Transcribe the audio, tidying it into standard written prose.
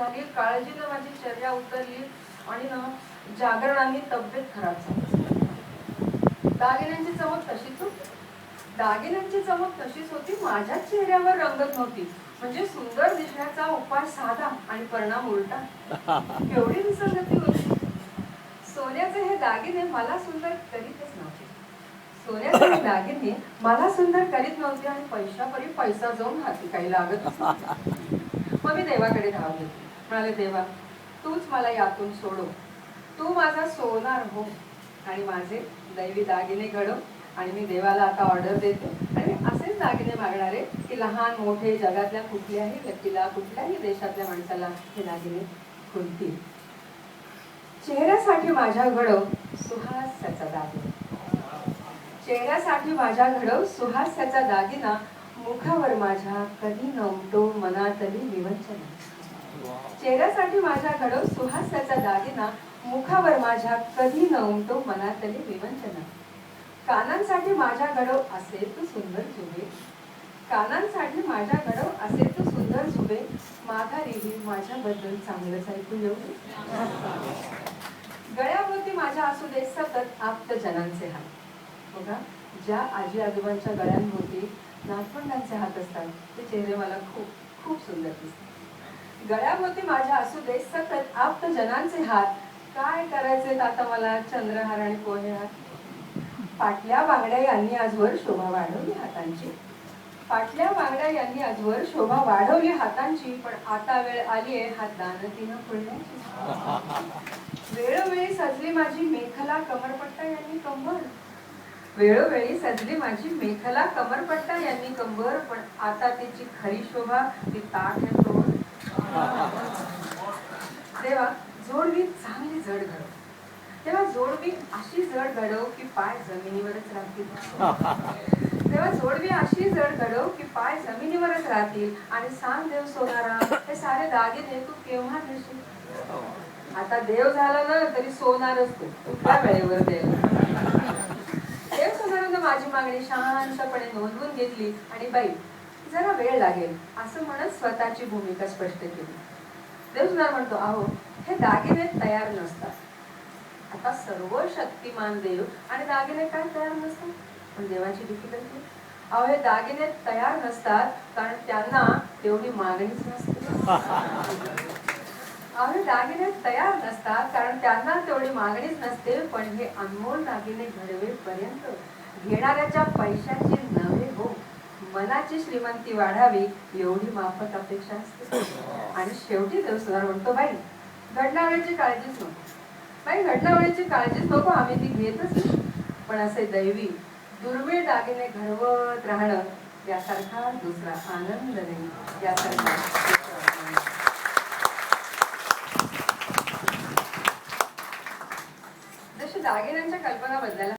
झाली, काळजीनं माझी चर्या उतरली आणि ना जागरणाने तब्येत खराब झाली. दागिन्यांची चमक तशीच होती. दागिन्यांची चमक तशीच होती, माझ्या चेहऱ्यावर रंगत नव्हती. म्हणजे सुंदर दिसण्याचा उपाय साधा आणि परिणाम उलटा. केवढी विसंगती होती. सोन्याचे हे दागिने मला सुंदर करीतच नव्हते. सोन्याचे हे दागिने मला सुंदर करीत नव्हते आणि पैशापरी पैसा जाऊन हाती काही लागत नव्हते. मग मी देवाकडे धाव घेतली. म्हणाले, देवा तूच मला यातून सोडव. तू माझा सोनार हो आणि माझे दैवी दागिने घडव. आणि मी देवाला आता ऑर्डर देते आणि असेच दागिने मागणारे की लहान मोठे जगातल्या कुठल्याही व्यक्तीला, कुठल्याही देशातल्या माणसाला हे दागिने खुलतील. चेहऱ्यासाठी माझ्या घडव सुहास्याचा दागिना. चेहऱ्यासाठी माझ्या घडव सुहास्याचा दागिना. मुखावर माझ्या कधी नमतो मनातली विवंचना. चेहऱ्यासाठी माझ्या घडव सुहास्याचा दागिना. मुखावर माझ्या कधी नमतो मनातली विवंचना. कानांसाठी माझ्या घडव असे तू सुंदर झुबे. कानांसाठी माझ्या घडव असे तू सुंदर झुबे. माघारीही माझ्याबद्दल चांगलंच ऐकू येऊ. गळ्याभोवती माझ्या असू दे सतत आप्तजनांचे हात. बघा, ज्या आजी आजोबांच्या गळ्यांभोवती नातवंडांचे हात असतात ते चेहरे मला खूप खूप सुंदर दिसतात. गळ्याभोवती माझ्या असू दे सतत आप्तजनांचे हात. काय करायचे आता मला चंद्रहार आणि पोहे हात. पाटल्या बांगड्या यांनी आजवर शोभा वाढवली हातांची. पाटल्या बांगड्या यांनी आजवर शोभा वाढवली हातांची. पण आता वेळ आली आहे हात दानतीनं फुलण्याची. वेळोवेळी सजली माझी मेखला कमरपट्टा यांनी कंबर. वेळोवेळी सजली माझी मेखला कमरपट्टा यांनी कंबर. पण आता तिची खरी शोभा ती ताठ आहे तोड. देवा जोडवी चांगली जड घडव. तेव्हा जोडवी अशी जड घडव की पाय जमिनीवरच राहतील. तेव्हा जोडवी अशी जड घडव की पाय जमिनीवरच राहतील. आणि सांग देव सोनारा, हे सारे दागिने तू केव्हा देशील. आता देव झाला ना तरी सोनारच तू, कुठल्या वेळेवर देव. देव सोनारानं माझी मागणी शांतपणे नोंदवून घेतली आणि बाई जरा वेळ लागेल असं म्हणत स्वतःची भूमिका स्पष्ट केली. देव सोनार म्हणतो, अहो हे दागिने तयार नसतात. आता सर्व शक्तिमान देव आणि दागिने काय तयार नसतात. पण देवाची डिफिकल्टी, अहो हे दागिने तयार नसतात कारण त्यांना तेवढी मागणीच नसते. अहो दागिने तयार नसतात कारण त्यांना तेवढी मागणीच नसते. पण हे अनमोल दागिने घडवेपर्यंत घेणाऱ्याच्या पैशाची नव्हे हो, मनाची श्रीमंती वाढावी एवढी माफक अपेक्षा असते. आणि शेवटी देव सुधार म्हणतो, बाई घडणाऱ्याची काळजीच नको. बाई घडणाऱ्याची काळजीच नको, आम्ही ती घेतच नाही. पण असे दैवी दुर्मिळ दागिने घडवत राहणं यासारखा दुसरा आनंद नाही. यासारखा जशी दागिन्यांच्या कल्पना बदलायला